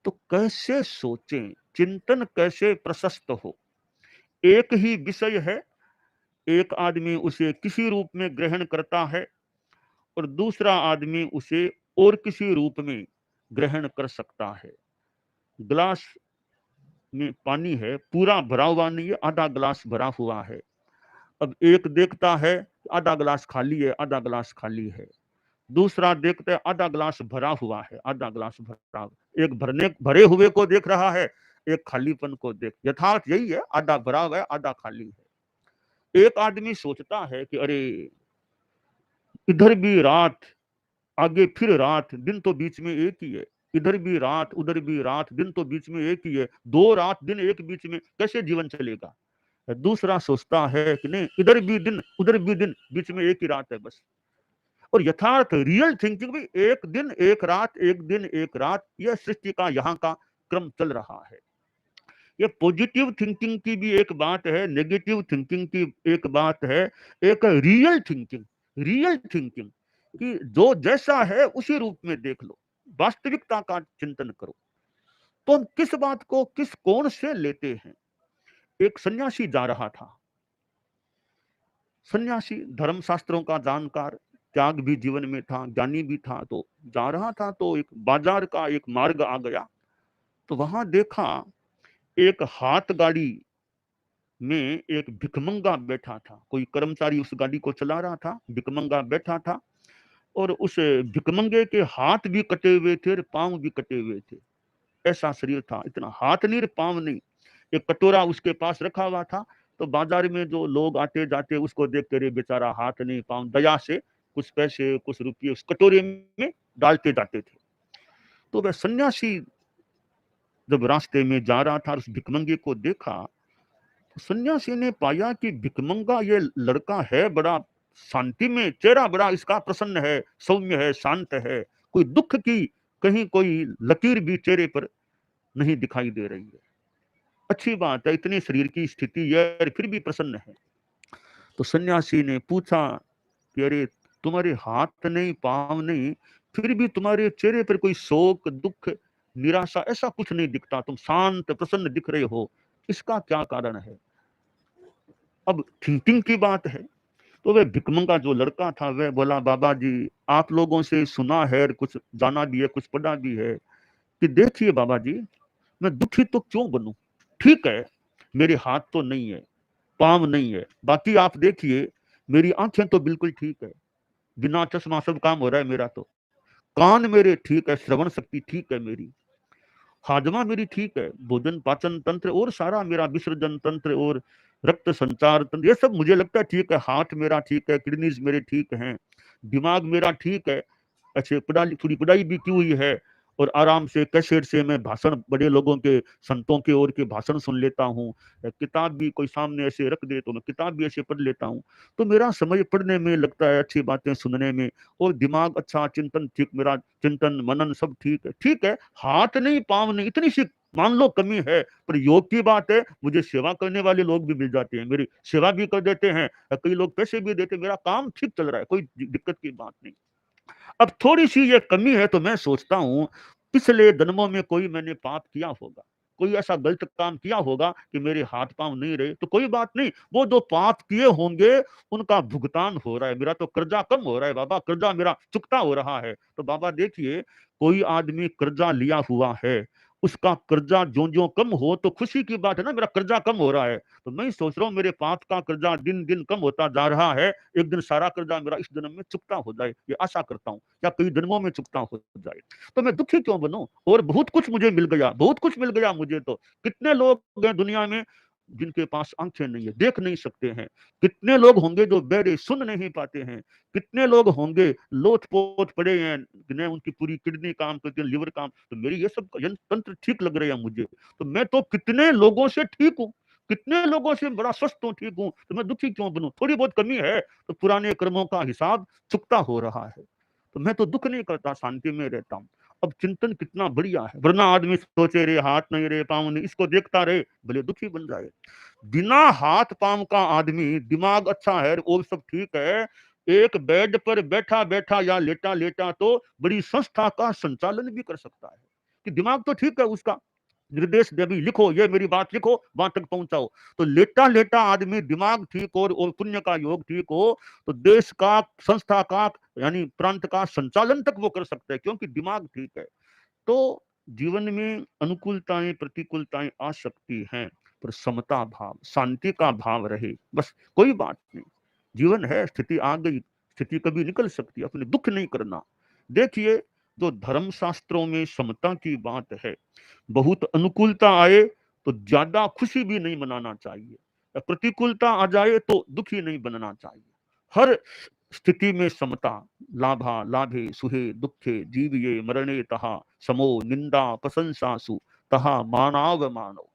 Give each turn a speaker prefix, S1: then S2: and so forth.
S1: तो कैसे सोचें, चिंतन कैसे प्रशस्त हो। एक ही विषय है, एक आदमी उसे किसी रूप में ग्रहण करता है और दूसरा आदमी उसे और किसी रूप में ग्रहण कर सकता है। ग्लास में पानी है, पूरा भरा हुआ नहीं है, आधा ग्लास भरा हुआ है। अब एक देखता है आधा ग्लास खाली है, आधा ग्लास खाली है। दूसरा देखता है आधा ग्लास भरा हुआ है, आधा ग्लास भरा। एक भरे हुए को देख रहा है, एक खालीपन को देख। यथार्थ यही है, आधा भरा हुआ है, आधा खाली है। एक आदमी सोचता है कि अरे इधर भी रात, आगे फिर रात, दिन तो बीच में एक ही है। इधर भी रात, उधर भी रात, दिन तो बीच में एक ही है। दो रात दिन एक बीच में कैसे जीवन चलेगा। दूसरा सोचता है कि नहीं, इधर भी दिन उधर भी दिन, बीच में एक ही रात है बस। और यथार्थ रियल थिंकिंग भी एक दिन एक रात, एक दिन एक रात, यह सृष्टि का यहाँ का क्रम चल रहा है। ये पॉजिटिव थिंकिंग की भी एक बात है, नेगेटिव थिंकिंग की एक बात है, एक रियल थिंकिंग। रियल थिंकिंग कि जो जैसा है उसी रूप में देख लो, वास्तविकता का चिंतन करो। तो हम किस बात को किस कोण से लेते हैं। एक सन्यासी जा रहा था, सन्यासी धर्मशास्त्रों का जानकार, त्याग भी जीवन में था, ज्ञानी भी था। तो जा रहा था तो एक बाजार का एक मार्ग आ गया। तो वहां देखा एक हाथ गाड़ी में एक भिकमंगा बैठा था। कोई कर्मचारी उस गाड़ी को चला रहा था, भिकमंगा बैठा था। और उस भिकमंगे के हाथ भी कटे हुए थे और पांव भी कटे हुए थे। ऐसा शरीर था, इतना हाथ नहीं पांव नहीं। एक कटोरा उसके पास रखा हुआ था। तो बाजार में जो लोग आते जाते उसको देख कर, बेचारा हाथ नहीं पांव, दया से कुछ पैसे कुछ रुपये उस कटोरे में डालते जाते थे। तो वह सन्यासी जब रास्ते में जा रहा था, उस भिकमंगे को देखा। तो सन्यासी ने पाया कि भिकमंगा ये लड़का है बड़ा शांति में, चेहरा बड़ा इसका प्रसन्न है, सौम्य है, शांत है। कोई दुख की कहीं कोई लकीर भी चेहरे पर नहीं दिखाई दे रही है। अच्छी बात है, इतनी शरीर की स्थिति है फिर भी प्रसन्न है। तो सन्यासी ने पूछा कि अरे तुम्हारे हाथ नहीं पांव नहीं, फिर भी तुम्हारे चेहरे पर कोई शोक दुख निराशा ऐसा कुछ नहीं दिखता, तुम शांत प्रसन्न दिख रहे हो, इसका क्या कारण है। अब थिंकिंग की बात है। तो वह भिकमंगा जो लड़का था वह बोला, बाबा जी आप लोगों से सुना है, कुछ जाना भी है, कुछ पढ़ा भी है कि देखिए बाबा जी, मैं दुखी तो क्यों बनूं। ठीक है, मेरे हाथ तो नहीं है, पांव नहीं है, बाकी आप देखिए मेरी आंखें तो बिल्कुल ठीक है, बिना चश्मा सब काम हो रहा है मेरा। तो कान मेरे ठीक है, श्रवण शक्ति ठीक है मेरी, हाजमा मेरी ठीक है, भोजन पाचन तंत्र और सारा मेरा विसर्जन तंत्र और रक्त संचार तंत्र ये सब मुझे लगता है ठीक है। हाथ मेरा ठीक है, किडनीज मेरे ठीक हैं, दिमाग मेरा ठीक है। अच्छे पढ़ाई, थोड़ी पढ़ाई भी की हुई है। और आराम से कैसेट से मैं भाषण, बड़े लोगों के संतों के और के भाषण सुन लेता हूँ। किताब भी कोई सामने ऐसे रख दे तो मैं किताब भी ऐसे पढ़ लेता हूँ। तो मेरा समय पढ़ने में लगता है, अच्छी बातें सुनने में, और दिमाग अच्छा, चिंतन ठीक, मेरा चिंतन मनन सब ठीक है। ठीक है, हाथ नहीं पांव नहीं, इतनी सी मान लो कमी है, पर योग की बात है, मुझे सेवा करने वाले लोग भी मिल जाते हैं, मेरी सेवा भी कर देते हैं, कई लोग पैसे भी देते, मेरा काम ठीक चल रहा है, कोई दिक्कत की बात नहीं। अब थोड़ी सी ये कमी है तो मैं सोचता हूं पिछले जन्मों में कोई मैंने पाप किया होगा, कोई ऐसा गलत काम किया होगा कि मेरे हाथ पांव नहीं रहे। तो कोई बात नहीं, वो जो पाप किए होंगे उनका भुगतान हो रहा है, मेरा तो कर्जा कम हो रहा है बाबा, कर्जा मेरा चुकता हो रहा है। तो बाबा देखिए, कोई आदमी कर्जा लिया हुआ है, उसका कर्जा जो जो कम हो तो खुशी की बात है ना, मेरा कर्जा कम हो रहा है। तो मैं सोच रहा हूँ मेरे पाप का कर्जा दिन दिन कम होता जा रहा है, एक दिन सारा कर्जा मेरा इस जन्म में चुकता हो जाए, ये आशा करता हूँ, या कई जन्मों में चुकता हो जाए। तो मैं दुखी क्यों बनूं, और बहुत कुछ मुझे मिल गया, बहुत कुछ मिल गया मुझे। तो कितने लोग हैं दुनिया में जिनके पास आंखें नहीं है, देख नहीं सकते हैं। कितने लोग होंगे जो बहरे, सुन नहीं पाते हैं। कितने लोग होंगे लोथ पोथ पड़े हैं, उनकी पूरी किडनी काम करती है, लिवर काम, तो मेरी ये सब तंत्र ठीक लग रहे हैं मुझे। तो मैं तो कितने लोगों से ठीक हूँ, कितने लोगों से बड़ा स्वस्थ हूँ, ठीक हूँ। तो मैं दुखी क्यों बनूं, थोड़ी बहुत कमी है तो पुराने कर्मों का हिसाब चुकता हो रहा है। तो मैं तो दुख नहीं करता, शांति में रहता हूँ। अब चिंतन कितना बढ़िया है, वरना आदमी सोचे रे हाथ नहीं रे पांव नहीं, इसको देखता रहे भले दुखी बन जाए। बिना हाथ पांव का आदमी, दिमाग अच्छा है वो सब ठीक है, एक बेड पर बैठा बैठा या लेटा लेटा तो बड़ी संस्था का संचालन भी कर सकता है। कि दिमाग तो ठीक है उसका, निर्देश दे भी लिखो, ये मेरी बात लिखो, वहां तक पहुंचाओ। तो लेटा लेटा आदमी दिमाग ठीक और पुण्य का योग ठीक हो तो देश का, संस्था का, यानी प्रांत का संचालन तक वो कर सकते हैं, क्योंकि दिमाग ठीक है। तो जीवन में अनुकूलताएं प्रतिकूलताएं आ सकती हैं, पर समता भाव, शांति का भाव रहे, बस कोई बात नहीं। जीवन है, स्थिति आ गई, स्थिति कभी निकल सकती है, अपने दुख नहीं करना। देखिए, जो धर्म शास्त्रों में समता की बात है, बहुत अनुकूलता आए तो ज्यादा खुशी भी नहीं मनाना चाहिए, या प्रतिकूलता आ जाए तो दुखी नहीं बनना चाहिए। हर स्थिति में समता, लाभा लाभे सुहे दुखे जीविये मरणे तहा समो निंदा प्रशंसासु तहा मानव मानव।